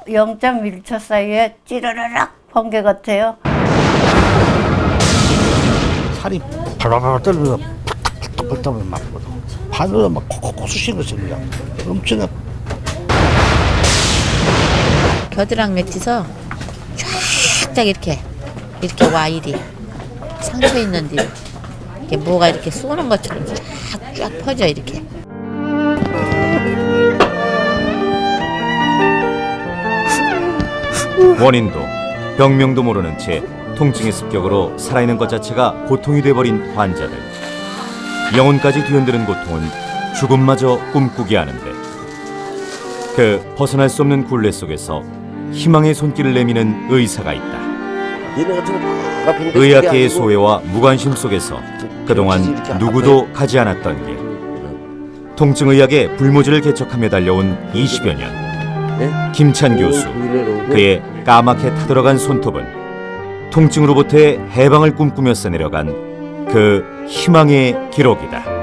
찌르르륵 0.1초 사이에 찌르르륵 번개 같아요. 살이 발발발 떨면서 팍팍팍 맞거든. 바늘로 막 콕콕콕 쑤시는 소리야. 엄청나. 겨드랑 밑에서 쫙 이렇게 와 이리 상처 있는 데 이렇게 뭐가 이렇게 쏘는 것처럼 쫙 퍼져 이렇게. 원인도 병명도 모르는 채 통증의 습격으로 살아있는 것 자체가 고통이 돼버린 환자들. 영혼까지 뒤흔드는 고통은 죽음마저 꿈꾸게 하는데, 그 벗어날 수 없는 굴레 속에서 희망의 손길을 내미는 의사가 있다. 의학계의 소외와 무관심 속에서 그동안 누구도 가지 않았던 길. 통증의학의 불모지를 개척하며 달려온 20여 년. 김찬 교수, 그의 까맣게 타들어간 손톱은 통증으로부터의 해방을 꿈꾸며 써내려간 그 희망의 기록이다.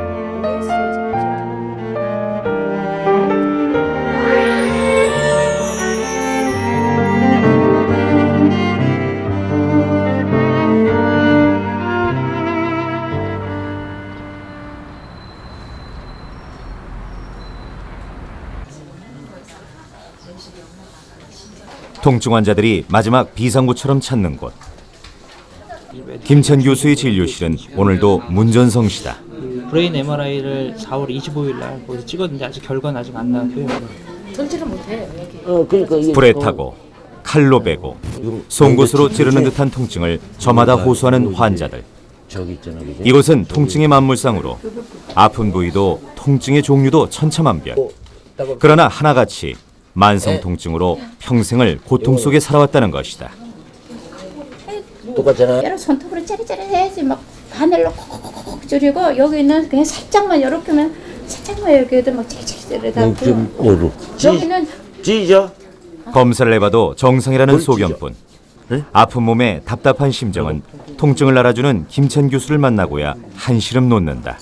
통증 환자들이 마지막 비상구처럼 찾는 곳. 김찬 교수의 진료실은 오늘도 문전성시다. 브레인 MRI를 4월 25일 날 거기서 찍었는데 아직 결과는 아직 안 나왔고요. 돌지를 못해요 여기. 그러니까 불에 타고 칼로 베고 송곳으로 찌르는 듯한 통증을 저마다 호소하는 환자들. 저기 있잖아. 그지? 이곳은 통증의 만물상으로 아픈 부위도 통증의 종류도 천차만별. 그러나 하나같이 만성 통증으로 평생을 고통 속에 살아왔다는 것이다. 똑같잖아. 여러 손톱으로 짜리짜리 해야지 막 바늘로 콕콕콕 줄이고 여기는 그냥 살짝만 이렇게만 살짝만 여기에도 막 짜리짜리 찌르다 좀 어루. 여기는 찌죠? 검사를 해봐도 정상이라는 소견뿐. 아픈 몸에 답답한 심정은 통증을 알아주는 김찬 교수를 만나고야 한시름 놓는다.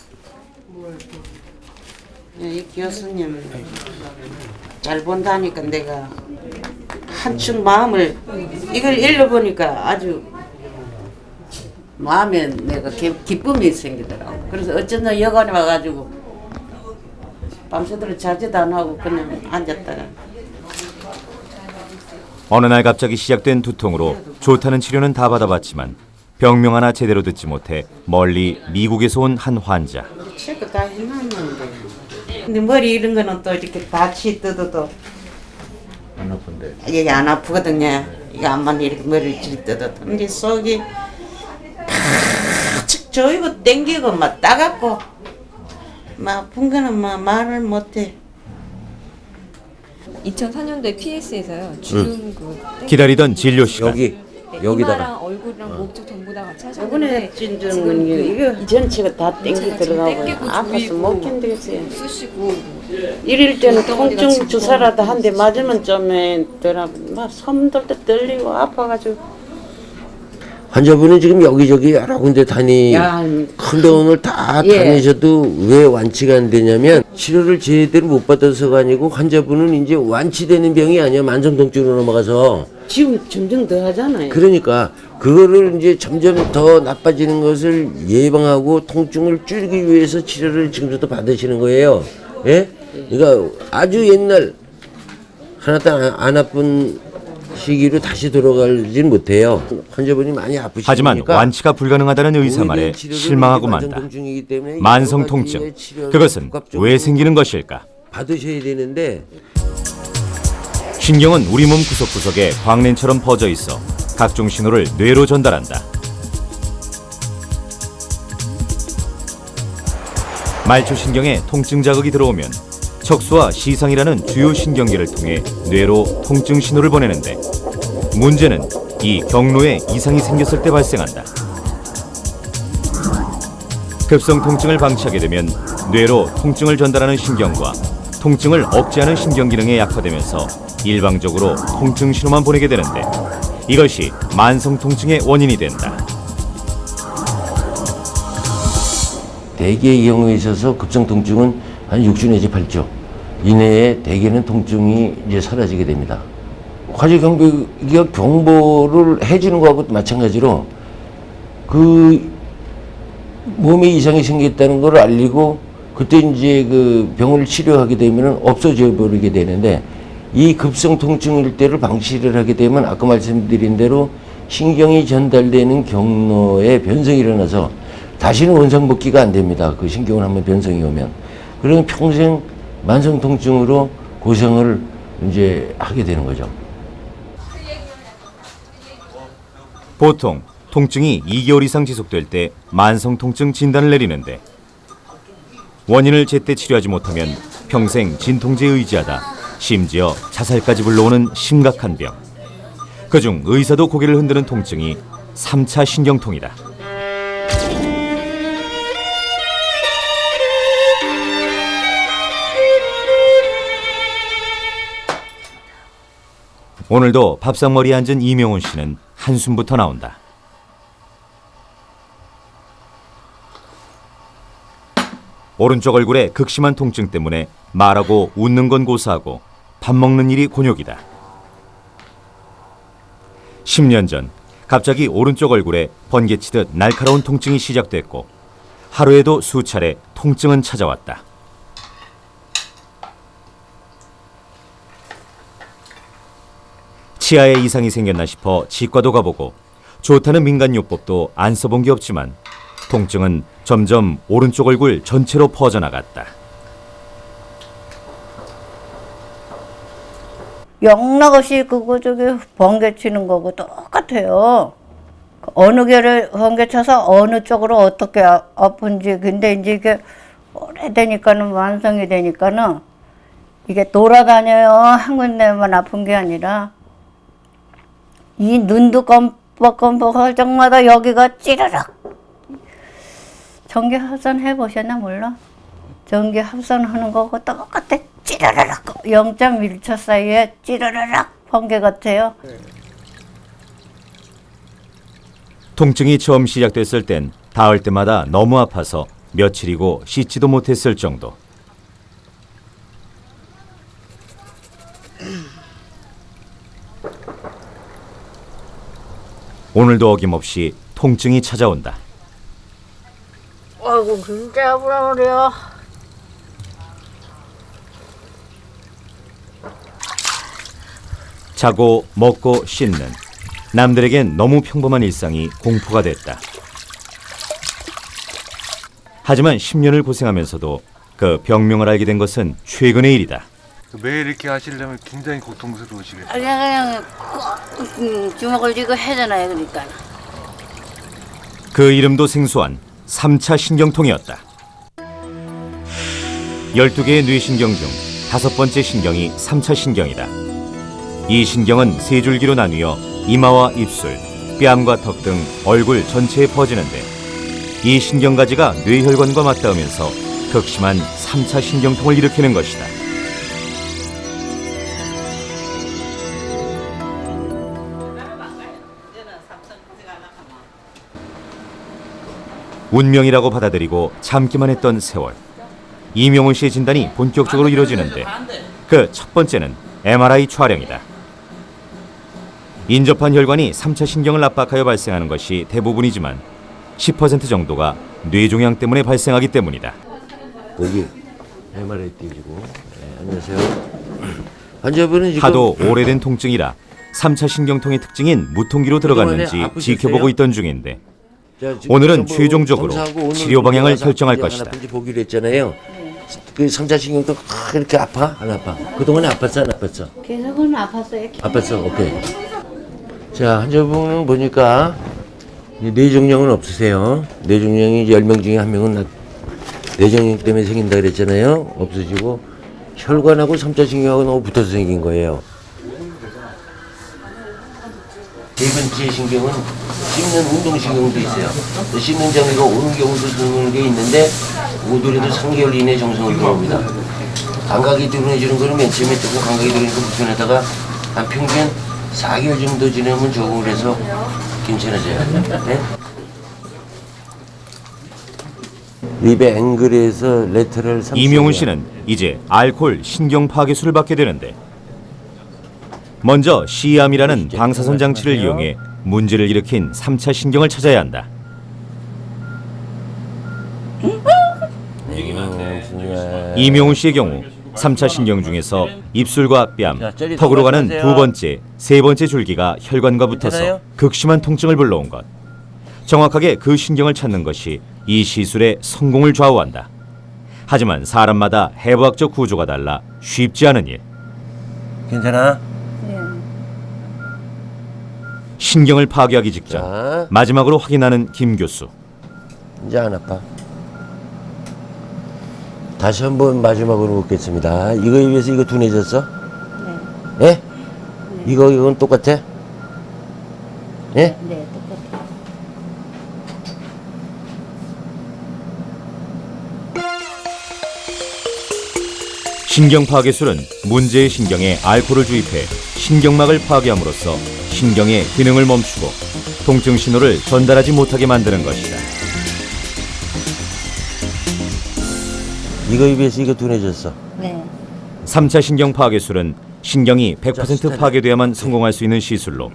이 교수님 잘 본다니까 내가 한층 마음을 이걸 읽어보니까 아주 마음에 내가 기쁨이 생기더라고. 그래서 어쩐다 여관에 와가지고 밤새도록 자지도 안 하고 그냥 앉았다가 어느 날 갑자기 시작된 두통으로 좋다는 치료는 다 받아봤지만 병명 하나 제대로 듣지 못해 멀리 미국에서 온 한 환자. 체크 다 해놨는데 근데 머리 이런 거는 또 이렇게 같이 뜯어도 안 아픈데. 이게 안 아프거든요. 이거 안만 이렇게 머리를 질 뜯어도 근데 속이 팍 조이고 땡기고 막 따갑고 막 아픈 거는 막 말을 못해. 2004년도에 PS에서요 주름 그 기다리던 진료 시간. 여기다가. 이마랑 얼굴이랑 목 쪽 전부 다 같이 저번에 하셨는데 찐정은 이거 전체가 다 땡기 지금 들어가고 땡기고 아파서 조이고 못 견디겠어요. 쑤시고 이럴 때는 엉덩이가 통증 지금 주사라도 한 대 맞으면 좀에 덜 막 손들도 떨리고 아파가지고 환자분은 지금 여기저기 여러 군데 야, 큰 병원을 다 예. 다니셔도 왜 완치가 안 되냐면 치료를 제대로 못 받아서가 아니고 환자분은 이제 완치되는 병이 아니야. 만성통증으로 넘어가서. 지금 점점 더 하잖아요. 그러니까 그거를 이제 점점 더 나빠지는 것을 예방하고 통증을 줄이기 위해서 치료를 지금부터 받으시는 거예요. 예? 그러니까 아주 옛날 하나도 안 아픈 시기로 다시 돌아가진 못해요. 환자분이 많이 아프시니까. 하지만 완치가 불가능하다는 의사 말에 실망하고 만다. 만성 통증, 그것은 왜 생기는 것일까? 받으셔야 되는데 신경은 우리 몸 구석구석에 광랜처럼 퍼져 있어 각종 신호를 뇌로 전달한다. 말초신경에 통증 자극이 들어오면 척수와 시상이라는 주요 신경계를 통해 뇌로 통증 신호를 보내는데, 문제는 이 경로에 이상이 생겼을 때 발생한다. 급성 통증을 방치하게 되면 뇌로 통증을 전달하는 신경과 통증을 억제하는 신경 기능이 약화되면서 일방적으로 통증 신호만 보내게 되는데, 이것이 만성 통증의 원인이 된다. 대개의 경우에 있어서 급성 통증은 한 6주 내지 8주 이내에 대개는 통증이 이제 사라지게 됩니다. 화재 경보기가 경보를 해주는 거하고 마찬가지로 그 몸에 이상이 생겼다는 걸 알리고 그때 이제 그 병을 치료하게 되면 없어져 버리게 되는데, 이 급성 통증일 때를 방치를 하게 되면 아까 말씀드린 대로 신경이 전달되는 경로에 변성이 일어나서 다시는 원상복귀가 안 됩니다. 그 신경을 한번 변성이 오면. 그러면 평생 만성 통증으로 고생을 이제 하게 되는 거죠. 보통 통증이 2개월 이상 지속될 때 만성 통증 진단을 내리는데, 원인을 제때 치료하지 못하면 평생 진통제에 의지하다 심지어 자살까지 불러오는 심각한 병. 그중 의사도 고개를 흔드는 통증이 3차 신경통이다. 오늘도 밥상머리에 앉은 이명훈 씨는 한숨부터 나온다. 오른쪽 얼굴에 극심한 통증 때문에 말하고 웃는 건 고사하고 밥 먹는 일이 곤욕이다. 10년 전 갑자기 오른쪽 얼굴에 번개치듯 날카로운 통증이 시작됐고, 하루에도 수차례 통증은 찾아왔다. 치아에 이상이 생겼나 싶어 치과도 가보고 좋다는 민간요법도 안 써본 게 없지만 통증은 점점 오른쪽 얼굴 전체로 퍼져나갔다. 영락없이 그거 저기 번개 치는 거고 똑같아요. 어느 개를 번개 쳐서 어느 쪽으로 어떻게 아픈지. 근데 이제 이게 오래되니까는 완성이 되니까는 이게 돌아다녀요. 한 군데만 아픈 게 아니라 이 눈도 껌뻑껌뻑 할 적마다 여기가 찌르륵. 전기 합선 해보셨나 몰라? 전기 합선하는 거고 똑같아. 찌르르륵 0.1초 사이에 찌르르륵 번개 같아요. 통증이 처음 시작됐을 땐 닿을 때마다 너무 아파서 며칠이고 씻지도 못했을 정도. 오늘도 어김없이 통증이 찾아온다. 아이고 진짜 아프라 그래요. 자고 먹고 씻는 남들에겐 너무 평범한 일상이 공포가 됐다. 하지만 10년을 고생하면서도 그 병명을 알게 된 것은 최근의 일이다. 매일 이렇게 하시려면 굉장히 고통스러우시겠어요. 그냥 주먹을 쥐고 해잖아요. 그러니까. 그 이름도 생소한 3차 신경통이었다. 12개의 뇌신경 중 5번째 신경이 3차 신경이다. 이 신경은 세 줄기로 나뉘어 이마와 입술, 뺨과 턱 등 얼굴 전체에 퍼지는데, 이 신경가지가 뇌혈관과 맞닿으면서 극심한 3차 신경통을 일으키는 것이다. 운명이라고 받아들이고 참기만 했던 세월. 이명훈 씨의 진단이 본격적으로 이루어지는데 그 첫 번째는 MRI 촬영이다. 인접한 혈관이 3차 신경을 압박하여 발생하는 것이 대부분이지만 10% 정도가 뇌종양 때문에 발생하기 때문이다. 거기 MRI 띄우시고. 네, 안녕하세요. 환자분은 지금 하도 오래된 통증이라 3차 신경통의 특징인 무통기로 들어갔는지 아프셨어요? 지켜보고 있던 중인데, 자, 지금 오늘은 전부 최종적으로 검사하고 오늘 치료 방향을 가서 결정할 아픈지 것이다. 안 아픈지 보기로 했잖아요. 그 3차 신경통 이렇게 아파? 안 아파? 그동안에 아팠어? 안 아팠어? 계속은 아팠어요. 아팠어? 오케이. 자, 환자분은 보니까 뇌종양은 없으세요. 뇌종양이 10명 중에 1명은 뇌종양 때문에 생긴다 그랬잖아요. 없어지고 혈관하고 3차 신경하고 너무 붙어서 생긴 거예요. 세 번째 신경은 씹는 운동신경도 있어요. 씹는 장기가 오는 경우도 드는 게 있는데 오더라도 3개월 이내 정상으로 들어옵니다. 감각이 들어오는 거는 맨 처음에 조금 감각이 들어오니까 불편하다가 한 평균 4개월 정도 지나면 적응을 해서 괜찮아져요. 네? 립의 앵글에서 레터럴 3. 이명훈 씨는 이제 알코올 신경 파괴술을 받게 되는데 먼저 C암이라는 방사선 장치를 이용해 문제를 일으킨 3차 신경을 찾아야 한다. 이명훈 씨의 경우 3차 신경 중에서 입술과 뺨, 턱으로 가는 두 번째, 세 번째 줄기가 혈관과 붙어서 극심한 통증을 불러온 것. 정확하게 그 신경을 찾는 것이 이 시술의 성공을 좌우한다. 하지만 사람마다 해부학적 구조가 달라 쉽지 않은 일. 괜찮아? 신경을 파괴하기 직전 자. 마지막으로 확인하는 김 교수. 이제 안 아파. 다시 한번 마지막으로 묻겠습니다. 이거에 비해서 이거 둔해졌어? 네. 예? 이건 똑같아? 예? 네, 똑같아요. 신경 파괴술은 문제의 신경에 알코올을 주입해 신경막을 파괴함으로써 신경의 기능을 멈추고 통증 신호를 전달하지 못하게 만드는 것이다. 이거에 비해서 이거 둔해졌어. 네. 3차 신경 파괴술은 신경이 100% 파괴돼야만 성공할 수 있는 시술로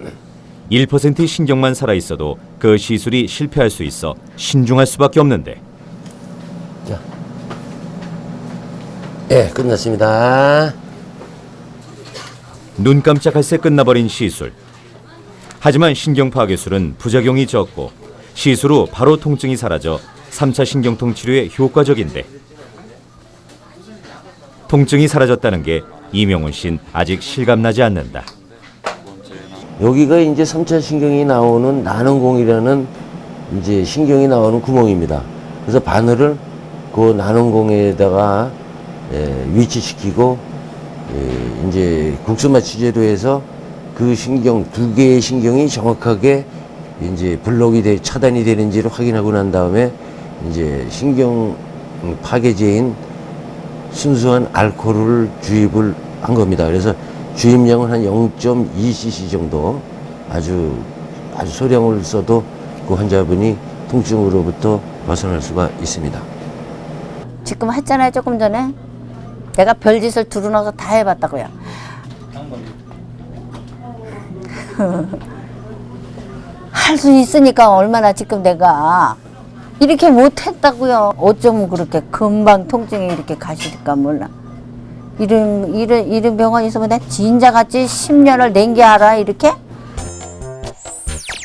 1%의 신경만 살아있어도 그 시술이 실패할 수 있어 신중할 수밖에 없는데 자. 예, 끝났습니다. 눈 깜짝할 새 끝나버린 시술. 하지만 신경 파괴술은 부작용이 적고 시술 후 바로 통증이 사라져 3차 신경통 치료에 효과적인데 통증이 사라졌다는 게 이명훈 씨는 아직 실감나지 않는다. 여기가 이제 3차 신경이 나오는 나는공이라는 이제 신경이 나오는 구멍입니다. 그래서 바늘을 그 나는공에다가 위치시키고 이제 국소마 치제로 해서 그 신경 두 개의 신경이 정확하게 이제 블록이 차단이 되는지를 확인하고 난 다음에 이제 신경 파괴제인 순수한 알코올을 주입을 한 겁니다. 그래서 주입량은 한 0.2cc 정도 아주 소량을 써도 그 환자분이 통증으로부터 벗어날 수가 있습니다. 지금 했잖아요, 조금 전에. 내가 별짓을 두루나서 다 해봤다고요. 할 수 있으니까 얼마나 지금 내가 이렇게 못했다고요. 어쩌면 그렇게 금방 통증이 이렇게 가실까 몰라. 이런 병원 있으면 내가 진짜같이 10년을 낸게알아 이렇게?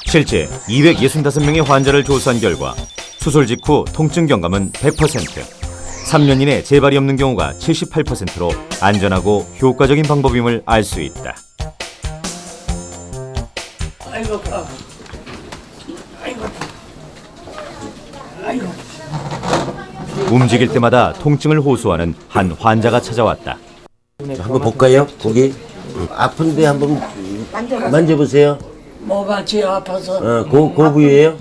실제 265명의 환자를 조사한 결과 수술 직후 통증 경감은 100%, 3년 이내 재발이 없는 경우가 78%로 안전하고 효과적인 방법임을 알 수 있다. 움직일 때마다 통증을 호소하는 한 환자가 찾아왔다. 한번 볼까요? 거기 아픈데 한번 만져보세요. 뭐가 제일 아파서. 그 부위예요?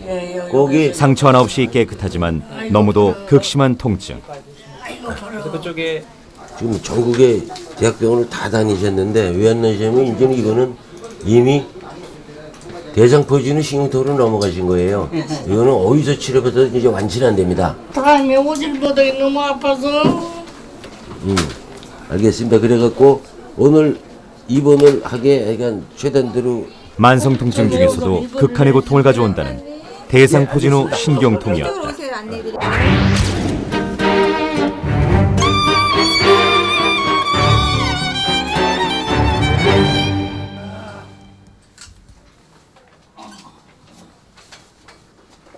거기 상처 하나 없이 깨끗하지만 너무도 극심한 통증. 그쪽에 지금 전국의 대학병원을 다 다니셨는데 왜 안 나시냐면 이제는 이거는 이미 대상포진의 신경통으로 넘어가신 거예요. 이거는 어디서 치료받아도 이제 완치는 안 됩니다. 다음에 오질 못하게 너무 아파서. 알겠습니다. 그래갖고 오늘 입원을 하게 약간 최단대로 만성 통증 중에서도 극한의 고통을 가져온다는 대상포진후 신경통이었다.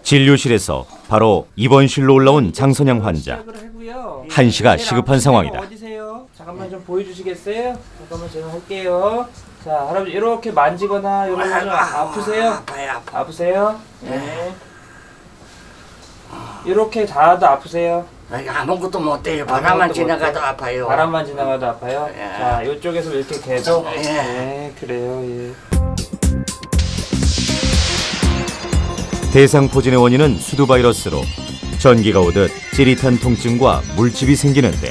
진료실에서 바로 입원실로 올라온 장선양 환자. 한시가 시급한 상황이다. 어디세요? 잠깐만 좀 보여주시겠어요? 잠깐만 제가 할게요. 자, 할아버지 이렇게 만지거나 이런 거 좀 아프세요? 아프세요? 네. 이렇게 닿아도 아프세요? 아무것도 못해요. 바람만 지나가도 아파요. 바람만 지나가도 아파요? 예. 자, 이쪽에서 이렇게 계속? 예. 네, 그래요. 예. 대상포진의 원인은 수두바이러스로 전기가 오듯 찌릿한 통증과 물집이 생기는데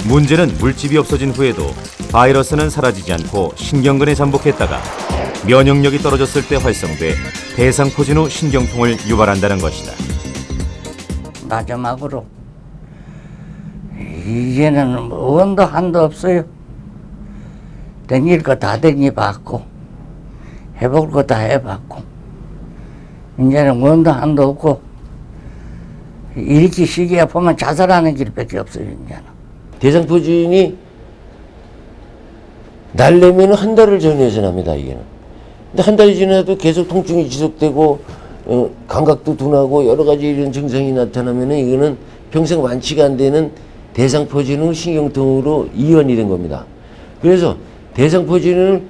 문제는 물집이 없어진 후에도 바이러스는 사라지지 않고 신경근에 잠복했다가 면역력이 떨어졌을 때 활성돼 대상포진 후 신경통을 유발한다는 것이다. 마지막으로 이제는 원도 한도 없어요. 댕길 거 다 댕겨봤고 해볼 거 다 해봤고 이제는 원도 한도 없고 이렇게 시기에 보면 자살하는 길밖에 없어요. 이제는. 대상포진이 날려면 한 달을 전후해서 납니다. 이게는. 근데 한 달이 지나도 계속 통증이 지속되고 감각도 둔하고 여러 가지 이런 증상이 나타나면은 이거는 평생 완치가 안 되는 대상포진 후 신경통으로 이완이 된 겁니다. 그래서 대상포진을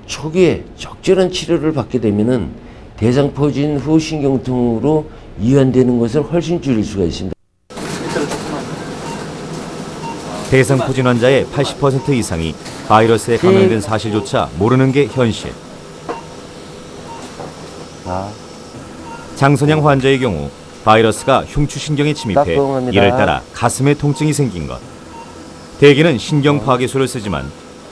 초기에 적절한 치료를 받게 되면은 대상포진 후 신경통으로 이완되는 것을 훨씬 줄일 수가 있습니다. 대상포진 환자의 80% 이상이 바이러스에 감염된 사실조차 모르는 게 현실. 장선양 환자의 경우 바이러스가 흉추신경에 침입해 따끔합니다. 이를 따라 가슴에 통증이 생긴 것. 대개는 신경 파괴술을 쓰지만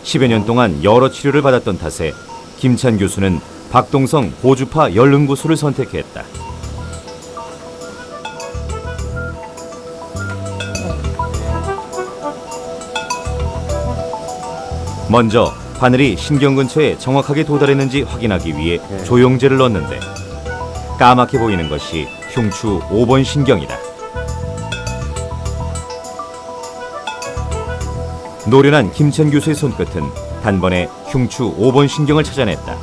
10여 년 동안 여러 치료를 받았던 탓에 김찬 교수는 박동성 고주파 열능구술을 선택했다. 먼저 바늘이 신경 근처에 정확하게 도달했는지 확인하기 위해 조영제를 넣었는데 까맣게 보이는 것이 흉추 5번 신경이다. 노련한 김찬 교수의 손끝은 단번에 흉추 5번 신경을 찾아냈다.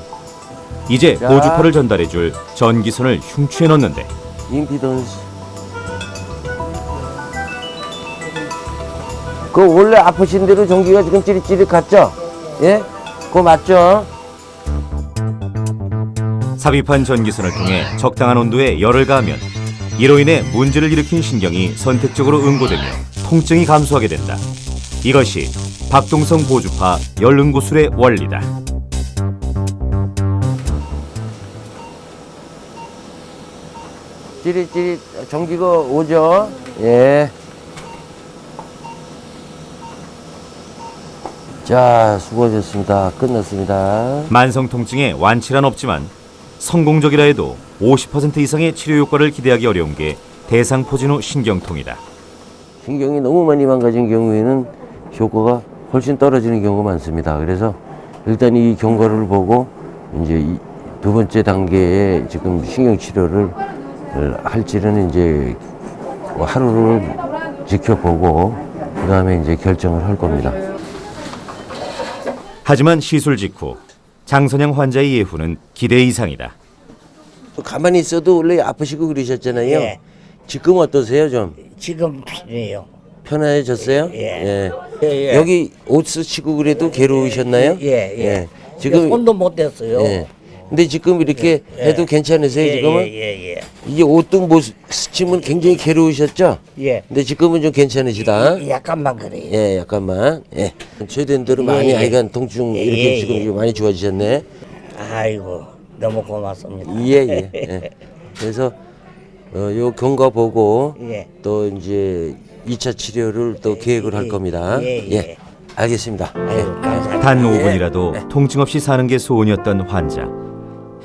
이제 고주파를 전달해줄 전기선을 흉추에 넣는데 임피던스. 그 원래 아프신 대로 전기가 지금 찌릿찌릿 갔죠? 예? 그거 맞죠? 삽입한 전기선을 통해 적당한 온도에 열을 가하면 이로 인해 문제를 일으킨 신경이 선택적으로 응고되며 통증이 감소하게 된다. 이것이 박동성 고주파 열능구술의 원리다. 찌릿찌릿 전기가 오죠? 예. 자, 수고하셨습니다. 끝났습니다. 만성 통증에 완치란 없지만 성공적이라 해도 50% 이상의 치료 효과를 기대하기 어려운 게 대상포진 후 신경통이다. 신경이 너무 많이 망가진 경우에는 효과가 훨씬 떨어지는 경우가 많습니다. 그래서 일단 이 경과를 보고 이제 이 두 번째 단계에 지금 신경 치료를 할지는 이제 하루를 지켜보고 그 다음에 이제 결정을 할 겁니다. 하지만 시술 직후 장선양 환자의 예후는 기대 이상이다. 가만히 있어도 원래 아프시고 그러셨잖아요. 예. 지금 어떠세요 좀? 지금 필요해요. 편해졌어요? 예. 예. 여기 옷 쓰시고 그래도 괴로우셨나요? 예. 지금 손도 못 댔어요. 예. 근데 지금 이렇게 해도 괜찮으세요 지금은? 예. 이게 옷도 못 스치면 굉장히 괴로우셨죠? 예. 근데 지금은 좀 괜찮으시다. 약간만 그래요. 예, 약간만. 예. 최대한 대로 많이 예. 하여간 통증 이렇게 지금 많이 좋아지셨네. 아이고 너무 고맙습니다. 예. 그래서 요 경과 보고 예. 또 이제 2차 치료를 또 계획을 할 겁니다. 예. 알겠습니다. 아이고 감사합니다. 단 5분이라도 통증 없이 사는 게 소원이었던 환자.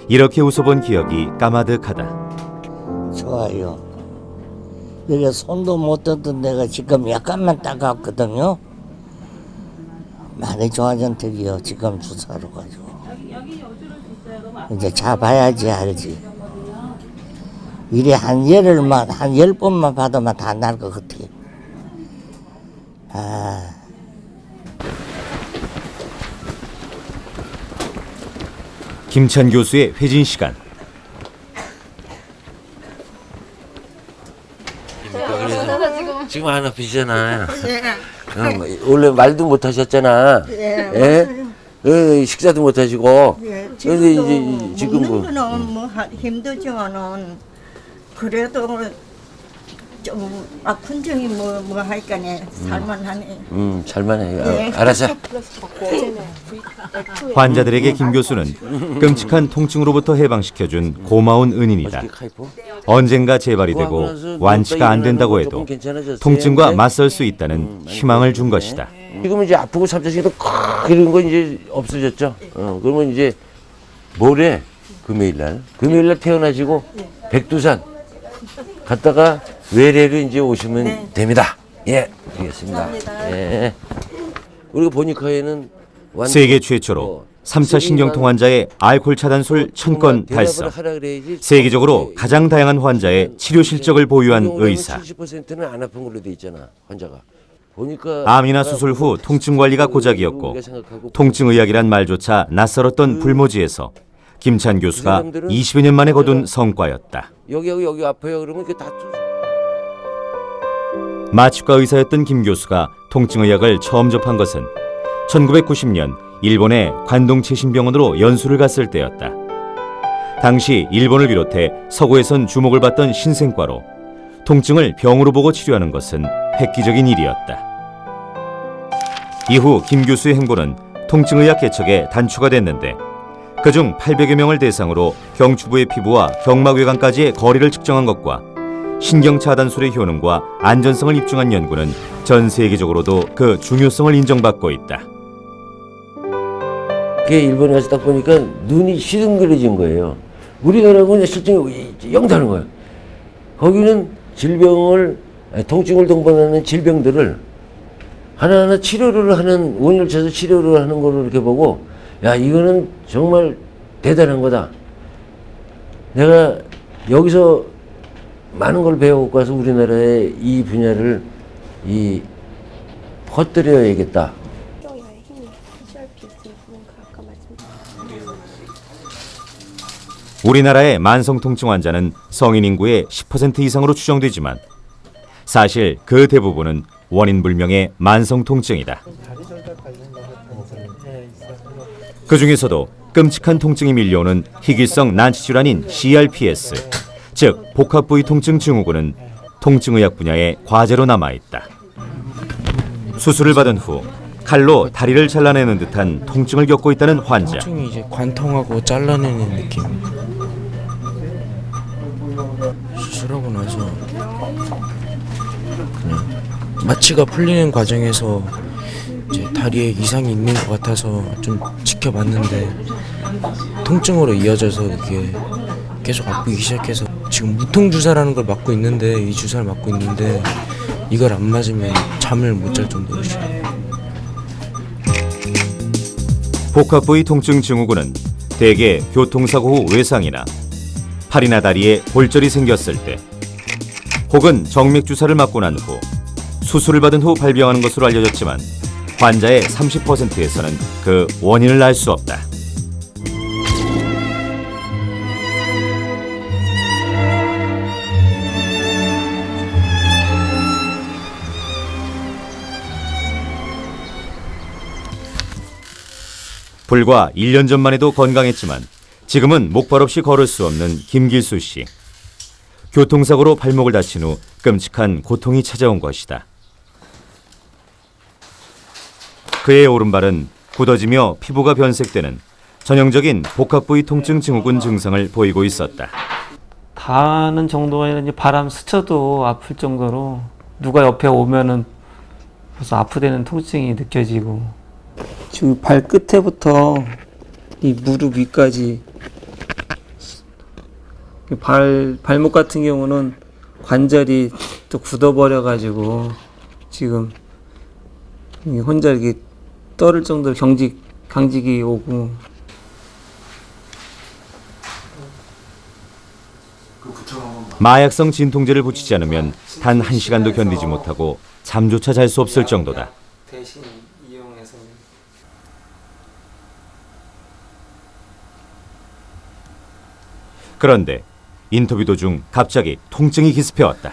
이렇게 웃어본 기억이 까마득하다. 좋아요. 여기 손도 못 떴던 데가 지금 약간만 따갑거든요. 많이 좋아졌대요. 지금 주사로 가지고. 이제 자봐야지 알지. 이래 한 10번만 받으면 다 날 것 같아. 김찬 교수의 회진 시간. 지금 안 아프시잖아. 원래 말도 못 하셨잖아. 식사도 못 하시고. 근데 이제 지금 먹는 거는 뭐 힘들지만은 그래도 좀 아픈 점이 뭐 하니까네 살만하네. 잘만해요. 알았어. 환자들에게 김 교수는 끔찍한 통증으로부터 해방시켜준 고마운 은인이다. 언젠가 재발이 되고 완치가 안 된다고 해도 통증과 맞설 수 있다는 희망을 준 것이다. 지금은 이제 아프고 삼자식도 이런 거 이제 없어졌죠. 그러면 이제 모레 금요일날 태어나시고 백두산 갔다가 외래로 이제 오시면 됩니다. 예, 알겠습니다. 예. 우리가 보니카에는 세계 최초로 3차 신경통 환자의 알코올 차단술 1000건 달성. 세계적으로 가장 다양한 환자의 치료 실적을 보유한 의사. 70%는 안 아픈 걸로 돼 있잖아, 환자가. 보니까 암이나 수술 후 통증 관리가 고작이었고 통증의학이란 말조차 낯설었던 불모지에서 김찬 교수가 20여 년 만에 거둔 성과였다. 여기 아파요. 그러면 그게 다 마취과 의사였던 김 교수가 통증의학을 처음 접한 것은 1990년 일본의 관동체신병원으로 연수를 갔을 때였다. 당시 일본을 비롯해 서구에선 주목을 받던 신생과로 통증을 병으로 보고 치료하는 것은 획기적인 일이었다. 이후 김 교수의 행보는 통증의학 개척에 단추가 됐는데 그중 800여 명을 대상으로 경추부의 피부와 경막외관까지의 거리를 측정한 것과 신경차단술의 효능과 안전성을 입증한 연구는 전 세계적으로도 그 중요성을 인정받고 있다. 그게 일본에 가서 딱 보니까 눈이 시름그려진 거예요. 우리나라하고 그냥 실증이 영 다른 거예요. 거기는 통증을 동반하는 질병들을 하나하나 치료를 하는, 원인을 찾아서 치료를 하는 거로 이렇게 보고, 야, 이거는 정말 대단한 거다. 내가 여기서 많은 걸 배워갖고 와서 우리나라의 이 분야를 퍼뜨려야겠다. 우리나라의 만성통증 환자는 성인 인구의 10% 이상으로 추정되지만 사실 그 대부분은 원인 불명의 만성통증이다. 그 중에서도 끔찍한 통증이 밀려오는 희귀성 난치질환인 CRPS, 즉 복합부위 통증 증후군은 통증의학 분야의 과제로 남아있다. 수술을 받은 후 칼로 다리를 잘라내는 듯한 통증을 겪고 있다는 환자. 통증이 이제 관통하고 잘라내는 느낌. 수술하고 나서 그냥 마취가 풀리는 과정에서 이제 다리에 이상이 있는 것 같아서 좀 지켜봤는데 통증으로 이어져서 이게 계속 아프기 시작해서 지금 무통 주사라는 걸 맞고 있는데 이 주사를 맞고 있는데 이걸 안 맞으면 잠을 못 잘 정도로 싫어요. 복합부위 통증 증후군은 대개 교통사고 후 외상이나 팔이나 다리에 골절이 생겼을 때 혹은 정맥주사를 맞고 난 후 수술을 받은 후 발병하는 것으로 알려졌지만 환자의 30%에서는 그 원인을 알 수 없다. 불과 1년 전만 해도 건강했지만 지금은 목발 없이 걸을 수 없는 김길수 씨. 교통사고로 발목을 다친 후 끔찍한 고통이 찾아온 것이다. 그의 오른발은 굳어지며 피부가 변색되는 전형적인 복합부위 통증 증후군 증상을 보이고 있었다. 닿는 정도가 아니라 이제 바람 스쳐도 아플 정도로 누가 옆에 오면은 벌써 아프다는 통증이 느껴지고 지금 발끝에부터 이 무릎 위까지 발목 같은 경우는 관절이 또 굳어버려 가지고 지금 혼자 이렇게 떨을 정도로 강직이 오고 마약성 진통제를 붙이지 않으면 단 1시간도 견디지 못하고 잠조차 잘 수 없을 정도다. 대신 이용해서 그런데 인터뷰 도중 갑자기 통증이 기습해왔다.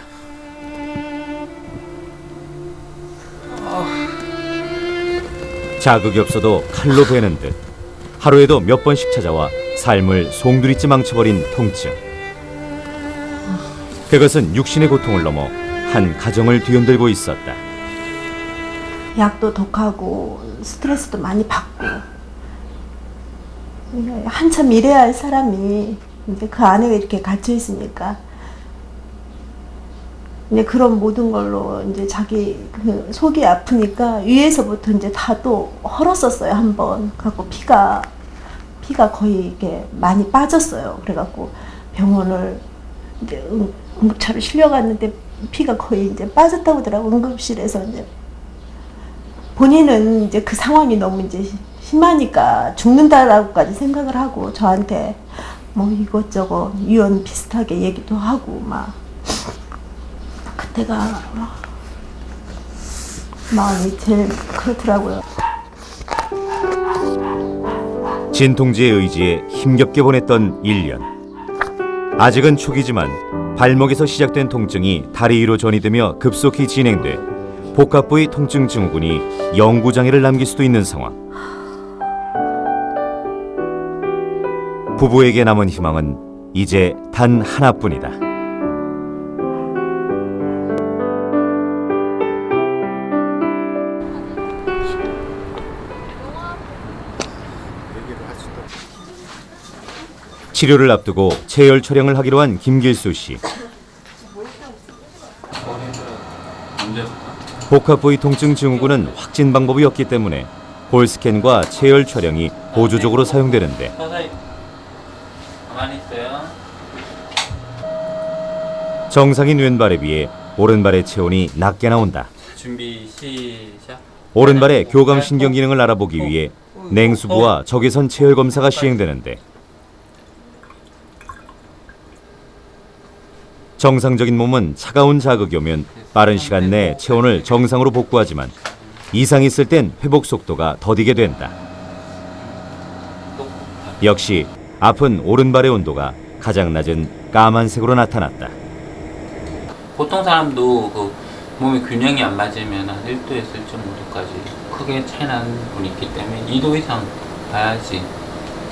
자극이 없어도 칼로 베는 듯 하루에도 몇 번씩 찾아와 삶을 송두리째 망쳐버린 통증. 그것은 육신의 고통을 넘어 한 가정을 뒤흔들고 있었다. 약도 독하고 스트레스도 많이 받고 한참 일해야 할 사람이 이제 그 안에 이렇게 갇혀 있으니까 이제 그런 모든 걸로 이제 자기 그 속이 아프니까 위에서부터 이제 다 또 헐었었어요 한번. 갖고 피가 거의 이게 많이 빠졌어요. 그래갖고 병원을 이제 응급차로 실려갔는데 피가 거의 이제 빠졌다고 하더라고. 응급실에서 이제 본인은 이제 그 상황이 너무 이제 심하니까 죽는다라고까지 생각을 하고 저한테 뭐 이것저것 유언 비슷하게 얘기도 하고 막 그때가 마음이 제일 그렇더라고요. 진통제의 의지에 힘겹게 보냈던 1년. 아직은 초기지만 발목에서 시작된 통증이 다리 위로 전이되며 급속히 진행돼 복합부위 통증 증후군이 영구장애를 남길 수도 있는 상황. 부부에게 남은 희망은 이제 단 하나뿐이다. 치료를 앞두고 체열 촬영을 하기로 한 김길수 씨. 복합부위 통증 증후군은 확진 방법이 없기 때문에 볼 스캔과 체열 촬영이 보조적으로 사용되는데 가만히 있어요. 정상인 왼발에 비해 오른발의 체온이 낮게 나온다. 준비 시작. 오른발의 교감신경 기능을 알아보기 위해 냉수부와 적외선 체열 검사가 시행되는데 정상적인 몸은 차가운 자극이 오면 빠른 시간 내에 체온을 정상으로 복구하지만 이상이 있을 땐 회복 속도가 더디게 된다. 역시 아픈 오른발의 온도가 가장 낮은 까만색으로 나타났다. 보통 사람도 그 몸의 균형이 안 맞으면 한 1도에서 1.5도까지 크게 차이 나는 분이 있기 때문에 2도 이상 봐야지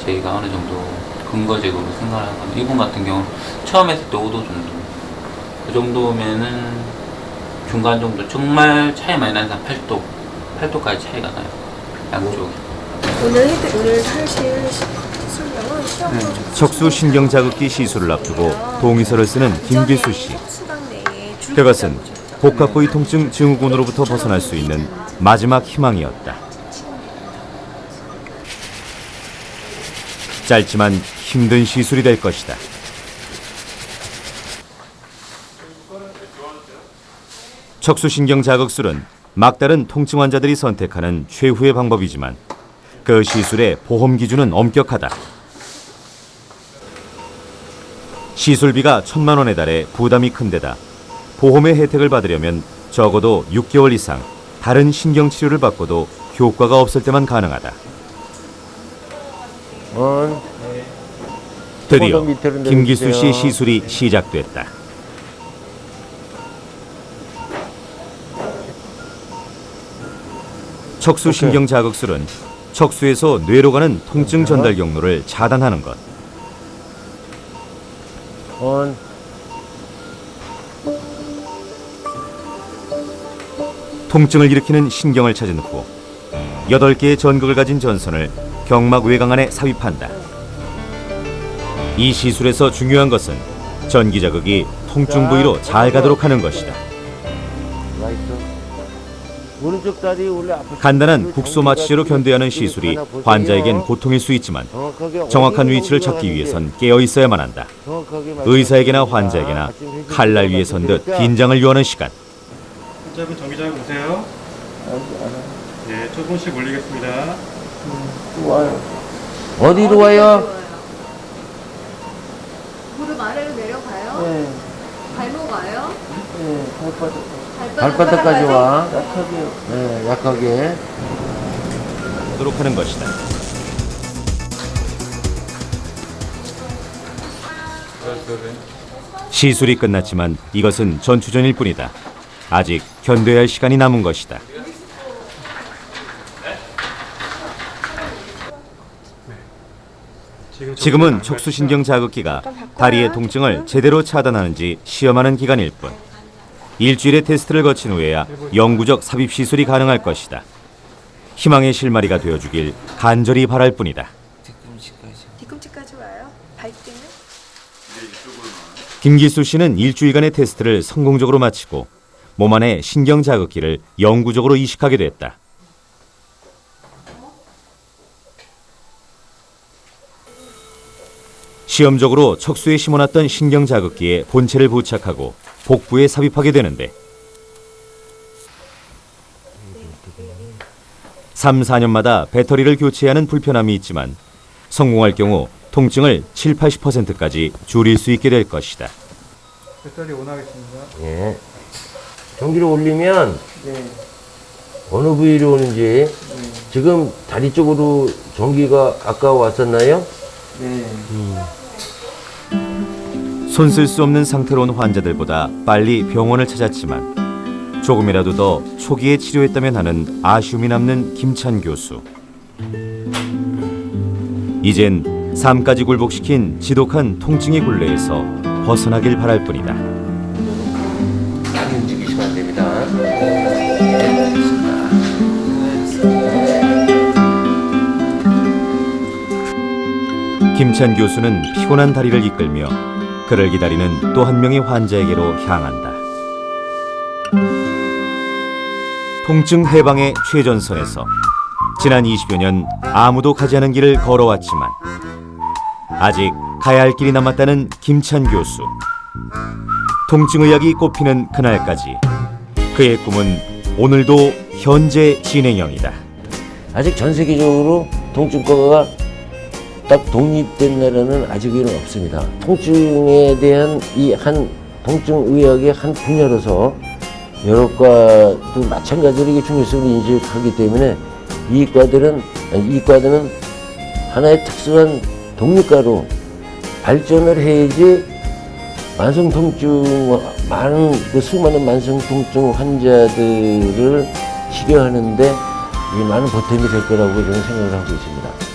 저희가 어느 정도 근거적으로 생각을 하거든요. 이분 같은 경우는 처음 했을 때 5도 정도, 그 정도면은 중간 정도, 정말 차이 많이 나는 사람 8도까지 차이가 나요. 양쪽이. 오늘 하실 수술량은 시험으로 척수신경 자극기 시술을 앞두고 동의서를 쓰는 김길수 씨. 그것은 복합부위 통증 증후군으로부터 벗어날 수 있는 마지막 희망이었다. 짧지만 힘든 시술이 될 것이다. 척수신경 자극술은 막다른 통증 환자들이 선택하는 최후의 방법이지만 그 시술의 보험 기준은 엄격하다. 시술비가 1,000만 원에 달해 부담이 큰 데다 보험의 혜택을 받으려면 적어도 6개월 이상 다른 신경치료를 받고도 효과가 없을 때만 가능하다. 드디어 김길수 씨의 시술이 시작됐다. 척수신경 자극술은 척수에서 뇌로 가는 통증 전달 경로를 차단하는 것. 통증을 일으키는 신경을 찾은 후 8개의 전극을 가진 전선을 경막 외곽 안에 삽입한다. 이 시술에서 중요한 것은 전기 자극이 통증 부위로 잘 가도록 하는 것이다. 오른쪽 다리 원래 아프. 간단한 국소 마취제로 견뎌야 하는 시술이 환자에겐 고통일 수 있지만 정확한 위치를 찾기 위해선 깨어 있어야만 한다. 의사에게나 환자에게나 칼날 위에 선 듯 긴장을 요하는 시간. 환자분 전기자극 보세요. 네, 조금씩 올리겠습니다. 와요. 어디로 와요? 무릎 아래로 내려가요? 네. 발목 와요? 네, 발바닥까지 와. 약하게. 네, 약하게. 하도록 하는 것이다. 시술이 끝났지만 이것은 전추전일 뿐이다. 아직 견뎌야 할 시간이 남은 것이다. 지금은 척수신경 자극기가 다리의 통증을 제대로 차단하는지 시험하는 기간일 뿐. 일주일의 테스트를 거친 후에야 영구적 삽입 시술이 가능할 것이다. 희망의 실마리가 되어주길 간절히 바랄 뿐이다. 뒤꿈치까지 와요? 발등은? 김기수 씨는 일주일간의 테스트를 성공적으로 마치고 몸 안의 신경 자극기를 영구적으로 이식하게 됐다. 시험적으로 척수에 심어놨던 신경 자극기에 본체를 부착하고 복부에 삽입하게 되는데 3, 4년마다 배터리를 교체하는 불편함이 있지만 성공할 경우 통증을 7, 80%까지 줄일 수 있게 될 것이다. 배터리 온하겠습니다. 예. 전기를 올리면 네. 어느 부위로 오는지 지금 다리 쪽으로 전기가 아까 왔었나요? 네. 손 쓸 수 없는 상태로 온 환자들보다 빨리 병원을 찾았지만 조금이라도 더 초기에 치료했다면 하는 아쉬움이 남는 김찬 교수. 이젠 삶까지 굴복시킨 지독한 통증의 굴레에서 벗어나길 바랄 뿐이다. 많이 움직이시면 안 됩니다. 김찬 교수는 피곤한 다리를 이끌며 그를 기다리는 또 한 명의 환자에게로 향한다. 통증 해방의 최전선에서 지난 20여 년 아무도 가지 않은 길을 걸어왔지만 아직 가야 할 길이 남았다는 김찬 교수. 통증의학이 꼽히는 그날까지 그의 꿈은 오늘도 현재 진행형이다. 아직 전 세계적으로 통증과가 딱 독립된 나라는 아직은 없습니다. 통증에 대한 이 한 통증의학의 한 분야로서 여러 과도 마찬가지로 이게 중요성을 인식하기 때문에 이 과들은 하나의 특수한 독립과로 발전을 해야지 만성 통증 많은 수많은 만성 통증 환자들을 치료하는데 이 많은 보탬이 될 거라고 저는 생각을 하고 있습니다.